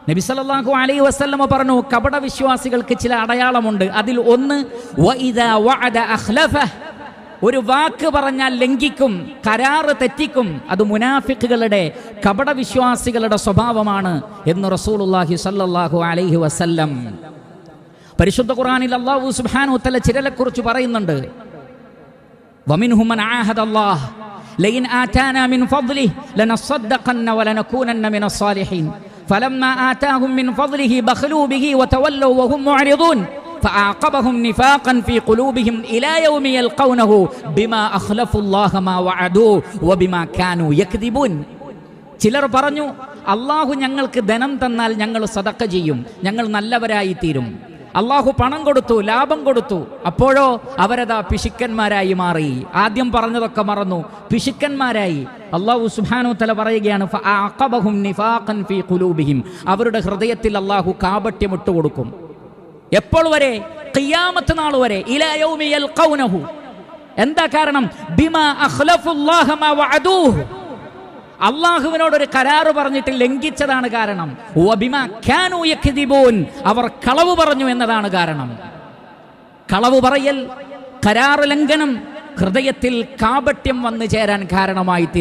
നബി സല്ലല്ലാഹു അലൈഹി വസല്ലമ പറഞ്ഞു, കപട വിശ്വാസികൾക്ക് ചില അടയാളമുണ്ട്. അതിൽ ഒന്ന് വഇദാ വഅദ അഖ്ലഫ, ഒരു വാക്ക് പറഞ്ഞാൽ ലംഘിക്കും, കരാറ് തെറ്റിക്കും. അത് മുനാഫിക്കുകളുടെ, കപട വിശ്വാസികളുടെ സ്വഭാവമാണ് എന്ന് റസൂലുള്ളാഹി സ്വല്ലല്ലാഹു അലൈഹി വസല്ലം. പരിശുദ്ധ ഖുർആനിൽ അല്ലാഹു സുബ്ഹാനഹു വതആല ചിലരെക്കുറിച്ച് പറയുന്നുണ്ട്. വമിൻഹും മൻ ആഹദല്ലാഹ് ലഇൻ ആതാനാ മിൻ ഫദ്ലിഹി ലനസ്സദ്ദഖന്ന വലനകൂനന്ന മിനസ് സാലിഹീൻ ഫലമ്മാ ആതാഹും മിൻ ഫദ്ലിഹി ബഖലൂ ബിഹി വതവല്ലൂ വഹും മുഅ്രിദൂൻ فأعقبهم نفاقا في قلوبهم إلى يوم يلقونه بما أخلفوا الله ما وعدوه وبما كانوا يكذبون. ചിലർ പറഞ്ഞു, അള്ളാഹു ഞങ്ങൾക്ക് ധനം തന്നാൽ ഞങ്ങൾ സദഖ ചെയ്യും, ഞങ്ങൾ നല്ലവരായി തീരും. അള്ളാഹു പണം കൊടുത്തു, ലാഭം കൊടുത്തു, അപ്പോഴോ അവരതാ പിശുക്കന്മാരായി മാറി. ആദ്യം പറഞ്ഞതൊക്കെ മറന്നു, പിശുക്കന്മാരായി. അള്ളാഹു സുബ്ഹാനഹു വതആല പറയുകയാണ്, ഫഅഅഖബഹും നിഫാഖൻ ഫീ ഖുലൂബിഹിം, അവരുടെ ഹൃദയത്തിൽ അള്ളാഹു കാപട്യം ഇട്ടു കൊടുക്കും. എപ്പോൾ വരെ? ഖിയാമത്ത് നാൾ വരെ. ഇലാ യൗമി യൽഖൗനഹു. എന്താ കാരണം? ബിമാ അഖ്ലഫുല്ലാഹ മാ വഅദൂഹു, അള്ളാഹുവിനോട് ഒരു കരാറ് പറഞ്ഞിട്ട് ലംഘിച്ചതാണ് കാരണം. വബിമാ കാനൂ യക്ദിബൂൻ, അവർ കളവ് പറഞ്ഞു എന്നതാണ് കാരണം. കളവ് പറയൽ, കരാറ് ലംഘനം ഹൃദയത്തിൽ കാപട്യം വന്നു ചേരാൻ കാരണമായി തീരും.